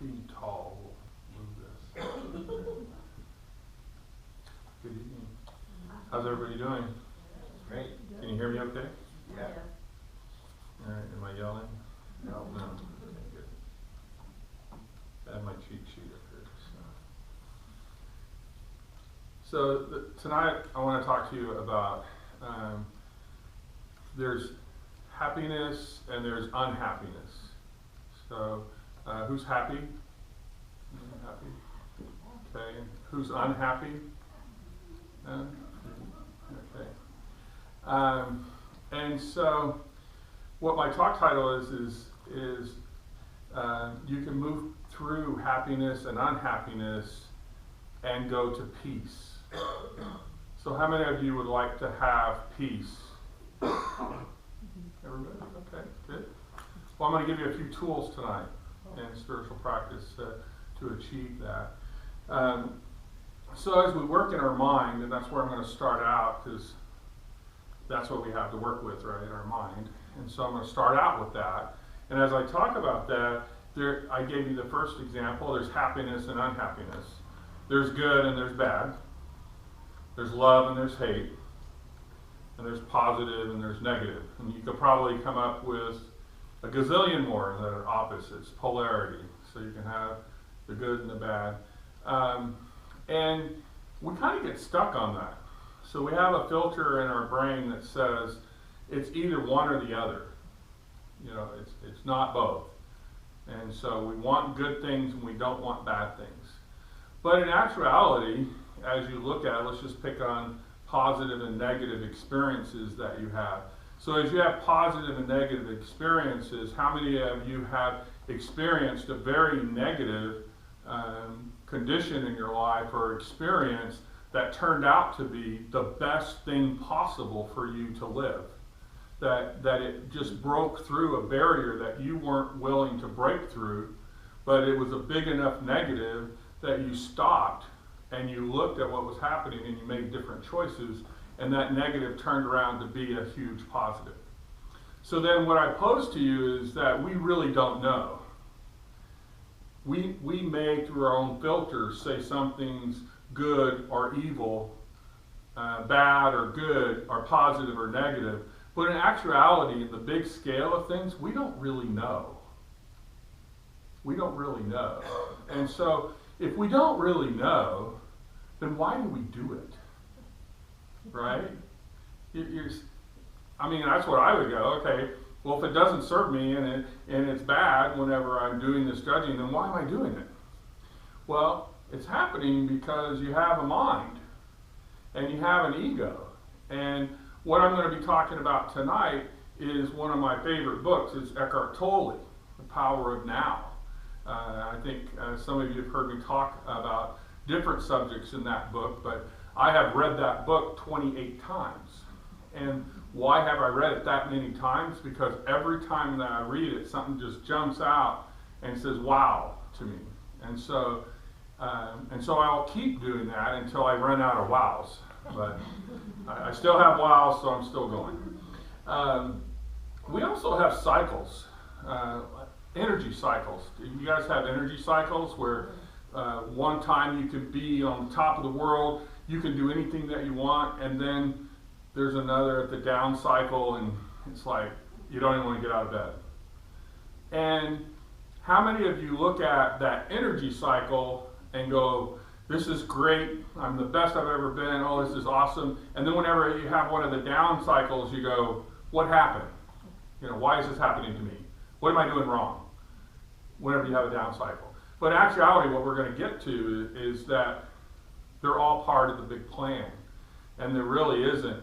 being tall will move this. Good evening. How's everybody doing? Great. Can you hear me okay? Yeah. All right, am I yelling? No. No. Okay, good. I have my cheat sheet up here. Tonight I want to talk to you about there's happiness and there's unhappiness. So who's happy? Happy? Okay. Who's unhappy? Okay. And so what my talk title is you can move through happiness and unhappiness and go to peace. So how many of you would like to have peace? Everybody? Okay, good. Well, I'm going to give you a few tools tonight in spiritual practice to achieve that. So as we work in our mind, and that's where I'm going to start out, because that's what we have to work with, right, our mind. And so I'm going to start out with that. And as I talk about that, I gave you the first example. There's happiness and unhappiness. There's good and there's bad. There's love and there's hate. And there's positive and there's negative. And you could probably come up with a gazillion more that are opposites, polarity. So you can have the good and the bad. And we kind of get stuck on that. So we have a filter in our brain that says it's either one or the other. You know, it's not both. And so we want good things and we don't want bad things. But in actuality, as you look at it, let's just pick on positive and negative experiences that you have. So as you have positive and negative experiences, how many of you have experienced a very negative condition in your life or experience that turned out to be the best thing possible for you to live? That it just broke through a barrier that you weren't willing to break through, but it was a big enough negative that you stopped and you looked at what was happening and you made different choices, and that negative turned around to be a huge positive. So then what I pose to you is that we really don't know. We may, through our own filters, say something's good or evil, bad or good, or positive or negative. But in actuality, in the big scale of things, we don't really know. We don't really know. And so, if we don't really know, then why do we do it? Right? I mean, that's what I would go, okay, well, if it doesn't serve me and it's bad whenever I'm doing this judging, then why am I doing it? Well, it's happening because you have a mind and you have an ego. And what I'm going to be talking about tonight is one of my favorite books. It's Eckhart Tolle, The Power of Now. I think some of you have heard me talk about different subjects in that book, but I have read that book 28 times. And why have I read it that many times? Because every time that I read it, something just jumps out and says, wow, to me. And so I'll keep doing that until I run out of wows. But I still have wows, so I'm still going. We also have cycles, energy cycles. You guys have energy cycles where one time you could be on top of the world, you can do anything that you want, and then there's another at the down cycle, and it's like you don't even want to get out of bed. And how many of you look at that energy cycle and go, this is great, I'm the best I've ever been, oh, this is awesome. And then whenever you have one of the down cycles, you go, what happened? You know, why is this happening to me? What am I doing wrong? Whenever you have a down cycle. But in actuality, what we're going to get to is that they're all part of the big plan. And there really isn't,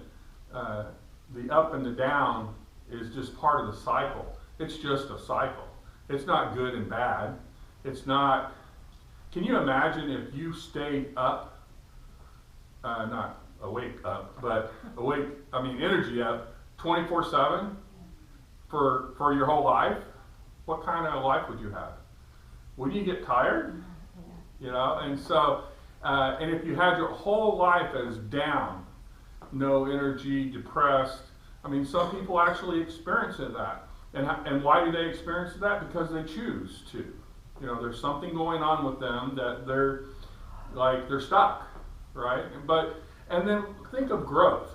the up and the down is just part of the cycle. It's just a cycle. It's not good and bad. It's not. Can you imagine if you stayed up, not awake up, but awake, energy up 24/7 for your whole life? What kind of life would you have? Wouldn't you get tired? You know, and so, and if you had your whole life as down, no energy, depressed, some people actually experience that. And why do they experience that? Because they choose to. You know, there's something going on with them that they're stuck, right? And then think of growth.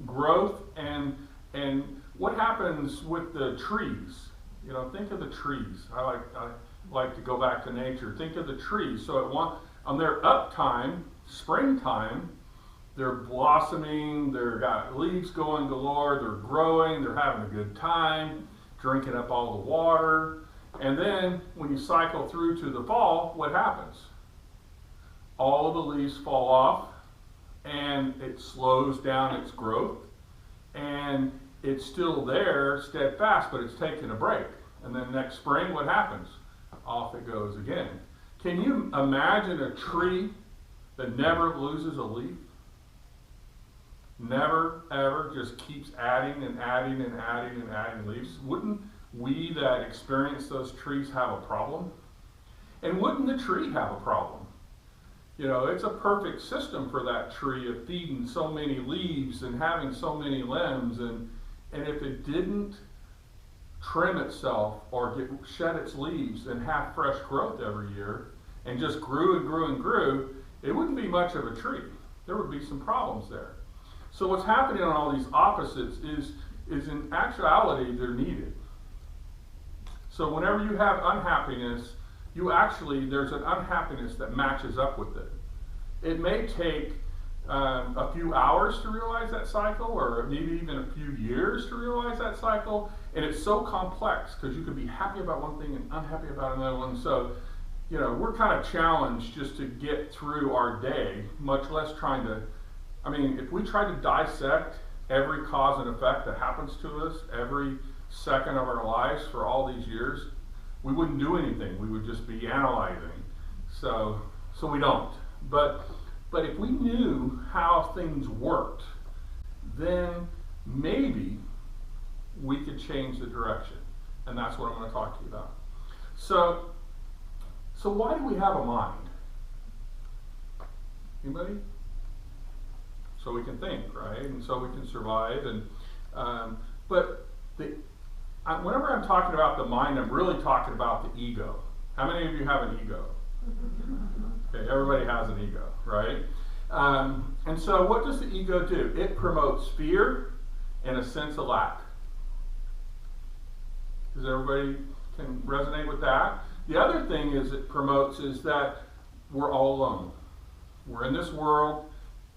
Growth and what happens with the trees. You know, think of the trees. I like to go back to nature. Think of the trees. So on their uptime, springtime, they're blossoming, they've got leaves going galore, they're growing, they're having a good time, drinking up all the water. And then when you cycle through to the fall, what happens? All of the leaves fall off and it slows down its growth, and it's still there steadfast, but it's taking a break. And then next spring, what happens? Off it goes again. Can you imagine a tree that never loses a leaf? Never, ever, just keeps adding and adding and adding and adding leaves? Wouldn't we that experience those trees have a problem? And wouldn't the tree have a problem? You know, it's a perfect system for that tree of feeding so many leaves and having so many limbs, and if it didn't trim itself or shed its leaves and have fresh growth every year and just grew and grew and grew, it wouldn't be much of a tree. There would be some problems there. So what's happening on all these opposites is in actuality they're needed. So whenever you have unhappiness, there's an unhappiness that matches up with it. It may take a few hours to realize that cycle, or maybe even a few years to realize that cycle, and it's so complex because you could be happy about one thing and unhappy about another one. So, you know, we're kind of challenged just to get through our day, much less trying to, if we try to dissect every cause and effect that happens to us every second of our lives for all these years, we wouldn't do anything. We would just be analyzing. So we don't. But if we knew how things worked, then maybe we could change the direction. And that's what I'm going to talk to you about. So why do we have a mind? Anybody? So we can think, right? And so we can survive. Whenever I'm talking about the mind, I'm really talking about the ego. How many of you have an ego? Okay, everybody has an ego, right? And so what does the ego do? It promotes fear and a sense of lack. Does everybody can resonate with that? The other thing it promotes is that we're all alone. We're in this world,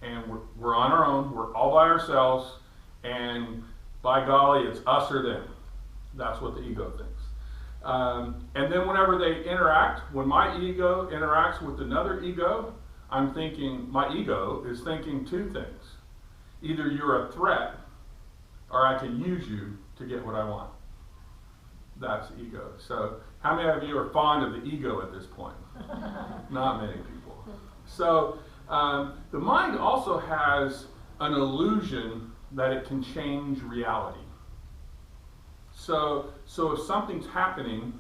and we're on our own. We're all by ourselves, and by golly, it's us or them. That's what the ego thinks. And then whenever they interact, when my ego interacts with another ego, my ego is thinking two things. Either you're a threat, or I can use you to get what I want. That's ego. So how many of you are fond of the ego at this point? Not many people. So the mind also has an illusion that it can change reality. So if something's happening,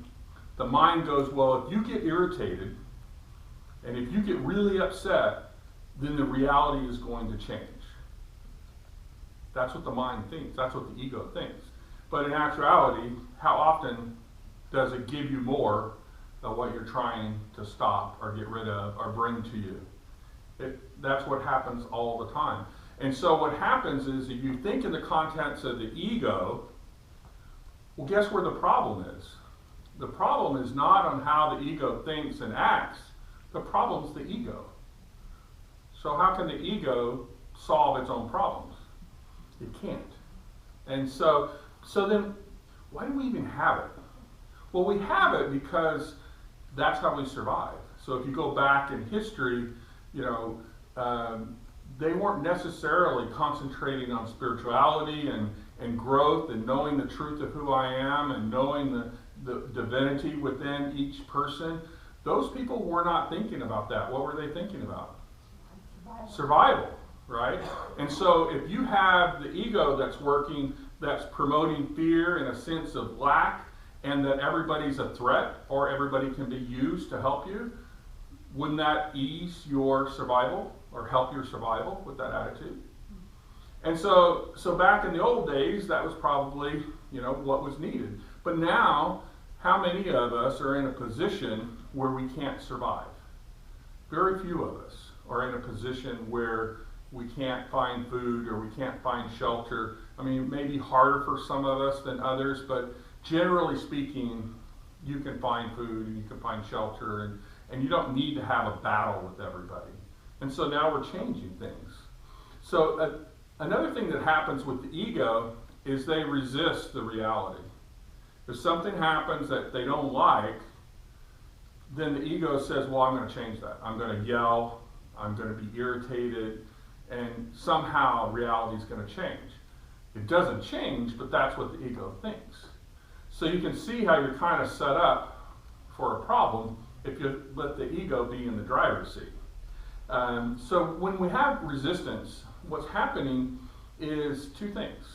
the mind goes, well, if you get irritated and if you get really upset, then the reality is going to change. That's what the mind thinks. That's what the ego thinks. But in actuality, how often does it give you more of what you're trying to stop or get rid of or bring to you? That's what happens all the time. And so what happens is if you think in the contents of the ego, well, guess where the problem is? The problem is not on how the ego thinks and acts. The problem is the ego. So how can the ego solve its own problems? It can't. And so then why do we even have it? Well, we have it because that's how we survive. So if you go back in history, they weren't necessarily concentrating on spirituality and growth and knowing the truth of who I am and knowing the divinity within each person. Those people were not thinking about that. What were they thinking about? Survival, right? And so if you have the ego that's working, that's promoting fear and a sense of lack, and that everybody's a threat or everybody can be used to help you, wouldn't that ease your survival or help your survival with that attitude? And so back in the old days, that was probably what was needed. But now, how many of us are in a position where we can't survive? Very few of us are in a position where we can't find food or we can't find shelter. I mean, it may be harder for some of us than others, but generally speaking, you can find food and you can find shelter, and you don't need to have a battle with everybody. And so now we're changing things. So another thing that happens with the ego is they resist the reality. If something happens that they don't like, then the ego says, well, I'm going to change that. I'm going to yell, I'm going to be irritated, and somehow reality is going to change. It doesn't change, but that's what the ego thinks. So you can see how you're kind of set up for a problem if you let the ego be in the driver's seat. So when we have resistance, what's happening is two things.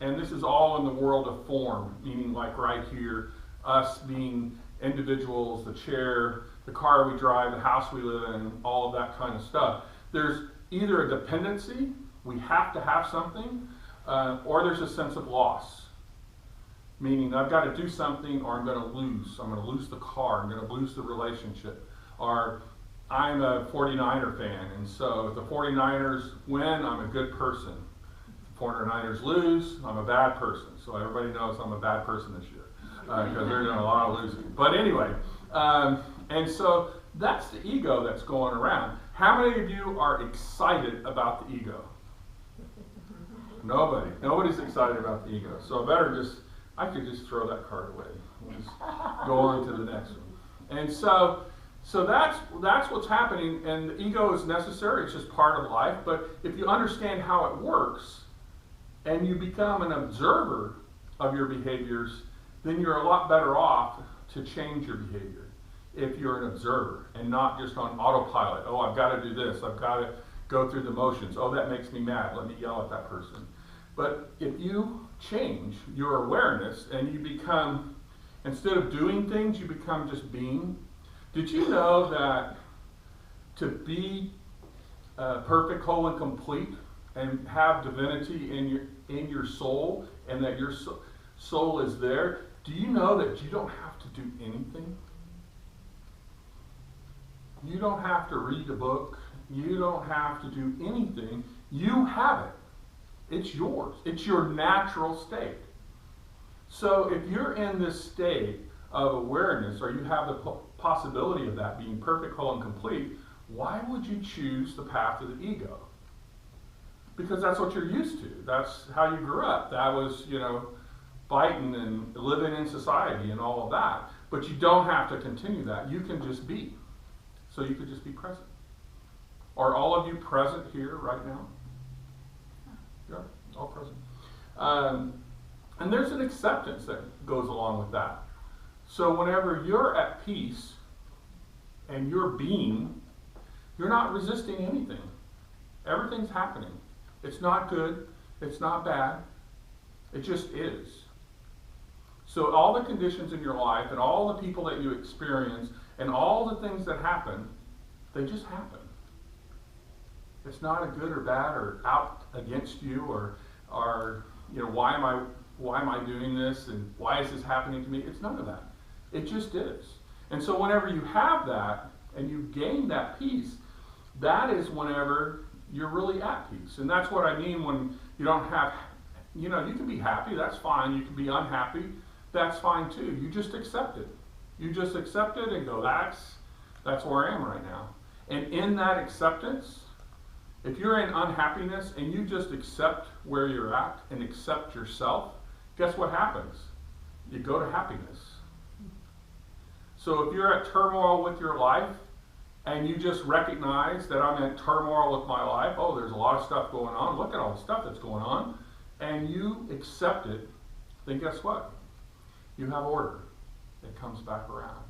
And this is all in the world of form, meaning like right here, us being individuals, the chair, the car we drive, the house we live in, all of that kind of stuff. There's either a dependency, we have to have something, or there's a sense of loss. Meaning I've got to do something or I'm going to lose. I'm going to lose the car, I'm going to lose the relationship. Or I'm a 49er fan, and so if the 49ers win, I'm a good person. If the 49ers lose, I'm a bad person. So everybody knows I'm a bad person this year because they're doing a lot of losing. But anyway, and so that's the ego that's going around. How many of you are excited about the ego? Nobody. Nobody's excited about the ego. So I could just throw that card away. We'll just go on to the next one. And so that's what's happening, and the ego is necessary. It's just part of life. But if you understand how it works, and you become an observer of your behaviors, then you're a lot better off to change your behavior if you're an observer and not just on autopilot. Oh, I've got to do this. I've got to go through the motions. Oh, that makes me mad. Let me yell at that person. But if you change your awareness and you become, instead of doing things, you become just being. Did you know that to be perfect, whole, and complete, and have divinity in your soul, and that your soul is there, do you know that you don't have to do anything? You don't have to read the book. You don't have to do anything. You have it. It's yours. It's your natural state. So if you're in this state of awareness, or you have the possibility of that being perfect, whole, and complete, why would you choose the path of the ego? Because that's what you're used to. That's how you grew up. That was, fighting and living in society and all of that. But you don't have to continue that. You can just be. So you could just be present. Are all of you present here right now? Yeah, all present. And there's an acceptance that goes along with that. So whenever you're at peace and you're being, you're not resisting anything. Everything's happening. It's not good. It's not bad. It just is. So all the conditions in your life and all the people that you experience and all the things that happen, they just happen. It's not a good or bad or out against you or why am I doing this and why is this happening to me? It's none of that. It just is. And so whenever you have that and you gain that peace, that is whenever you're really at peace. And that's what I mean when you don't have, you can be happy, that's fine. You can be unhappy, that's fine too. You just accept it. You just accept it and go, that's where I am right now. And in that acceptance, if you're in unhappiness and you just accept where you're at and accept yourself, guess what happens? You go to happiness. So if you're at turmoil with your life and you just recognize that I'm in turmoil with my life, oh, there's a lot of stuff going on, look at all the stuff that's going on, and you accept it, then guess what? You have order. It comes back around.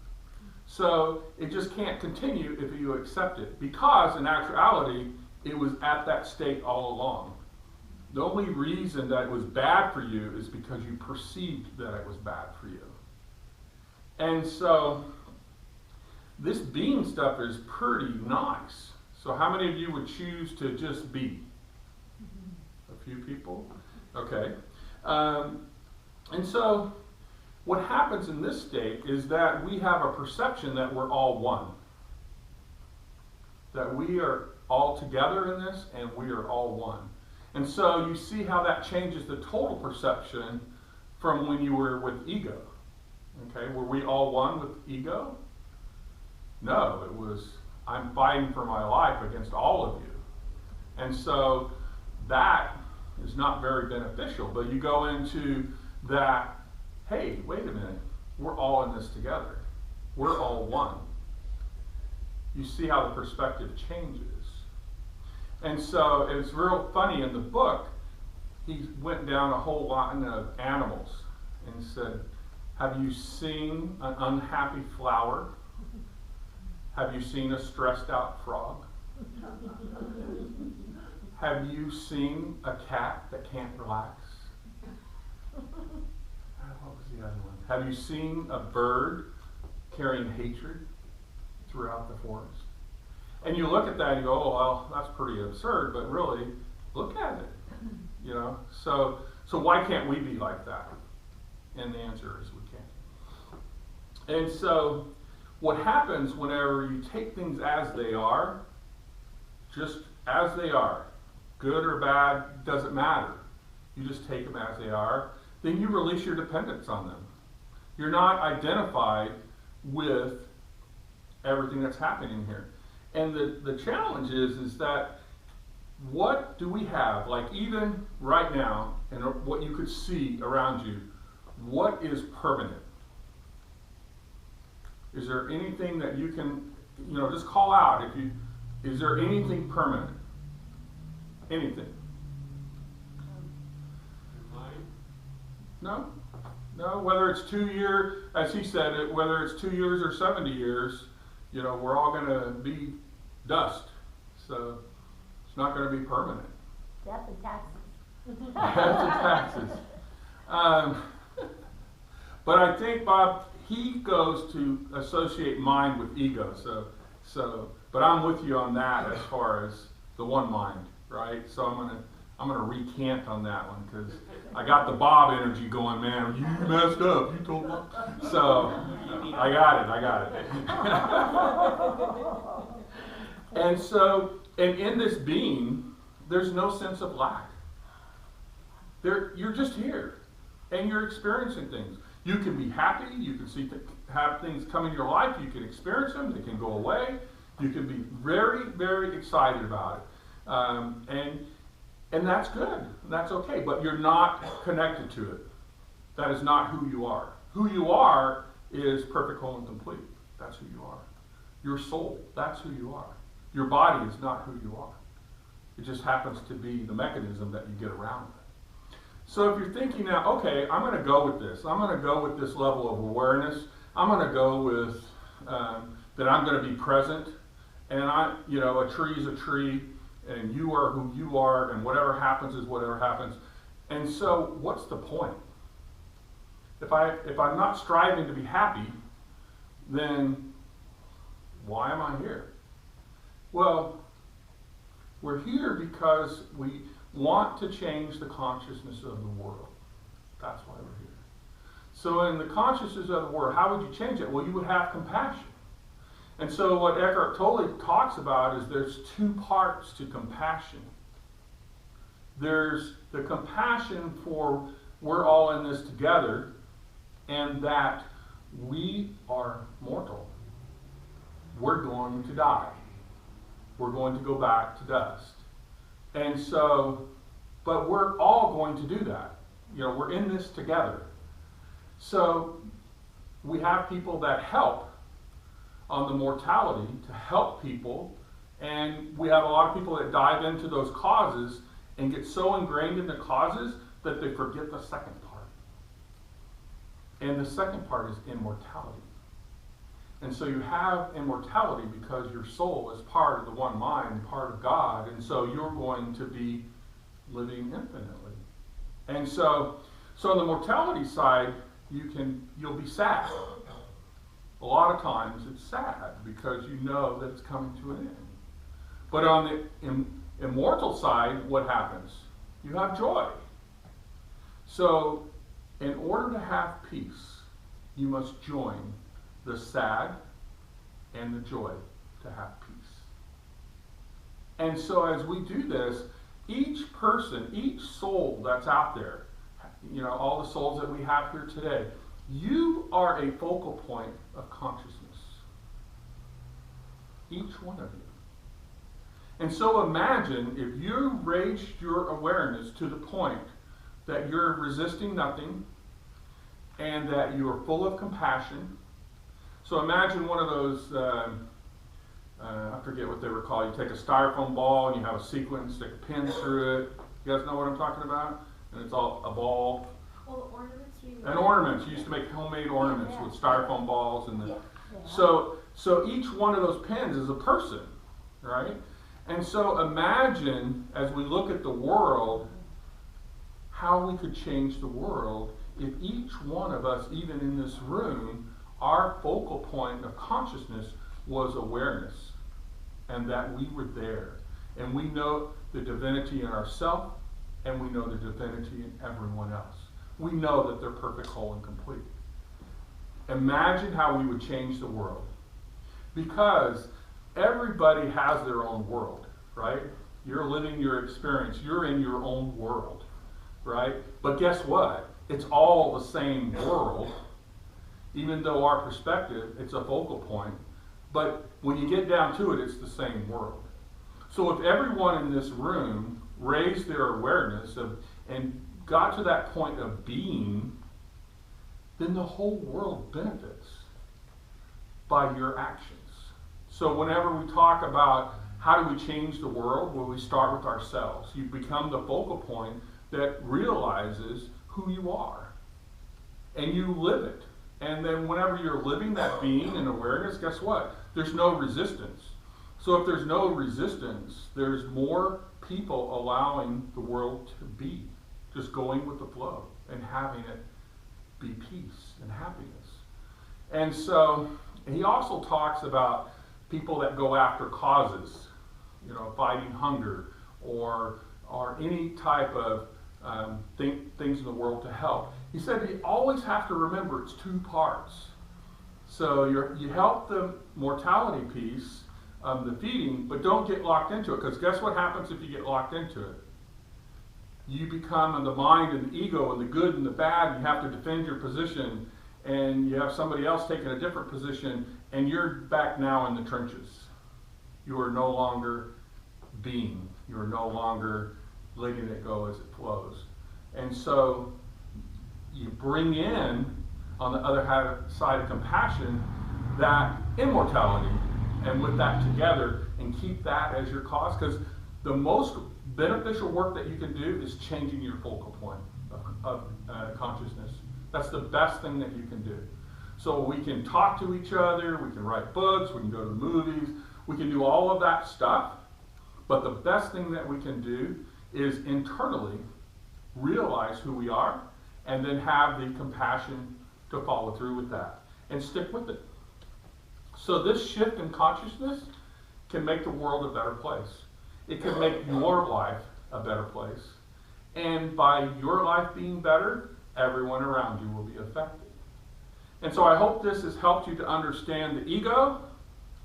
So it just can't continue if you accept it, because in actuality, it was at that state all along. The only reason that it was bad for you is because you perceived that it was bad for you. And so this being stuff is pretty nice. So how many of you would choose to just be? A few people? Okay. And so what happens in this state is that we have a perception that we're all one. That we are all together in this and we are all one. And so you see how that changes the total perception from when you were with ego. Okay, were we all one with ego? No, it was, I'm fighting for my life against all of you. And so that is not very beneficial, but you go into that, hey, wait a minute, we're all in this together. We're all one. You see how the perspective changes. And so it's real funny in the book, he went down a whole line of animals and said, have you seen an unhappy flower? Have you seen a stressed out frog? Have you seen a cat that can't relax? What was the other one? Have you seen a bird carrying hatred throughout the forest? And you look at that and you go, oh, well, that's pretty absurd, but really, look at it. You know, so why can't we be like that? And the answer is we can't. And so what happens whenever you take things as they are, just as they are, good or bad, doesn't matter. You just take them as they are, then you release your dependence on them. You're not identified with everything that's happening here. And the challenge is that what do we have, like even right now, and what you could see around you, what is permanent? Is there anything that you can, just call out is there anything permanent? Anything? No? No, whether it's 2 years, as he said it, whether it's 2 years or 70 years, we're all going to be dust. So it's not going to be permanent. Death and taxes. Death and taxes. But I think, Bob, he goes to associate mind with ego. But I'm with you on that as far as the one mind, right? So I'm gonna recant on that one because I got the Bob energy going, man. You messed up. You told me. So I got it. And in this being, there's no sense of lack. You're just here, and you're experiencing things. You can be happy. You can have things come in your life. You can experience them. They can go away. You can be very, very excited about it, and that's good. That's okay. But you're not connected to it. That is not who you are. Who you are is perfect, whole, and complete. That's who you are. Your soul. That's who you are. Your body is not who you are. It just happens to be the mechanism that you get around with. So if you're thinking now, okay, I'm going to go with this. I'm going to go with this level of awareness. I'm going to go with that I'm going to be present. And a tree is a tree, and you are who you are, and whatever happens is whatever happens. And so what's the point? If I'm not striving to be happy, then why am I here? Well, we're here because we want to change the consciousness of the world. That's why we're here. So in the consciousness of the world, how would you change it? Well, you would have compassion. And so what Eckhart Tolle talks about is there's two parts to compassion. There's the compassion for we're all in this together, and that we are mortal. We're going to die. We're going to go back to dust. And so, but we're all going to do that. We're in this together. So we have people that help on the mortality to help people, and we have a lot of people that dive into those causes and get so ingrained in the causes that they forget the second part. And the second part is immortality. And so you have immortality because your soul is part of the one mind, part of God, and so you're going to be living infinitely. And so on the mortality side, you'll be sad. A lot of times it's sad because you know that it's coming to an end. But on the immortal side, what happens? You have joy. So in order to have peace, you must join the sad and the joy to have peace. And so as we do this, each person, each soul that's out there, all the souls that we have here today, you are a focal point of consciousness. Each one of you. And so imagine if you raised your awareness to the point that you're resisting nothing and that you are full of compassion. So imagine one of those, I forget what they were called. You take a styrofoam ball and you have a sequence, stick a pin through it. You guys know what I'm talking about? And it's all a ball. Well, the ornaments And ornaments. You used to make homemade ornaments with styrofoam balls. Yeah. So each one of those pins is a person, right? And so imagine, as we look at the world, how we could change the world if each one of us, even in this room, our focal point of consciousness was awareness, and that we were there. And we know the divinity in ourselves, and we know the divinity in everyone else. We know that they're perfect, whole, and complete. Imagine how we would change the world. Because everybody has their own world, right? You're living your experience. You're in your own world, right? But guess what? It's all the same world. Even though our perspective, it's a focal point. But when you get down to it, it's the same world. So if everyone in this room raised their awareness and got to that point of being, then the whole world benefits by your actions. So whenever we talk about how do we change the world, well, we start with ourselves. You become the focal point that realizes who you are. And you live it. And then whenever you're living that being and awareness, guess what? There's no resistance. So if there's no resistance, there's more people allowing the world to be. Just going with the flow and having it be peace and happiness. And so he also talks about people that go after causes, fighting hunger or any type of things in the world to help. He said you always have to remember it's two parts. So you help the mortality piece, the feeding, but don't get locked into it, because guess what happens if you get locked into it? You become in the mind and the ego and the good and the bad. You have to defend your position, and you have somebody else taking a different position, and you're back now in the trenches. You are no longer being. You are no longer letting it go as it flows. And so you bring in, on the other side of compassion, that immortality, and with that together, and keep that as your cause, because the most beneficial work that you can do is changing your focal point of consciousness. That's the best thing that you can do. So we can talk to each other, we can write books, we can go to the movies, we can do all of that stuff, but the best thing that we can do is internally realize who we are, and then have the compassion to follow through with that and stick with it. So this shift in consciousness can make the world a better place. It can make your life a better place. And by your life being better, everyone around you will be affected. And so I hope this has helped you to understand the ego.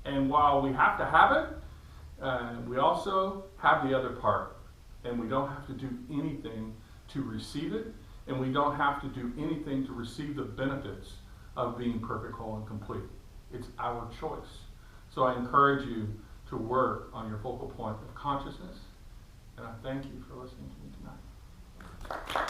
And while we have to have it, we also have the other part. And we don't have to do anything to receive it. And we don't have to do anything to receive the benefits of being perfect, whole, and complete. It's our choice. So I encourage you to work on your focal point of consciousness. And I thank you for listening to me tonight.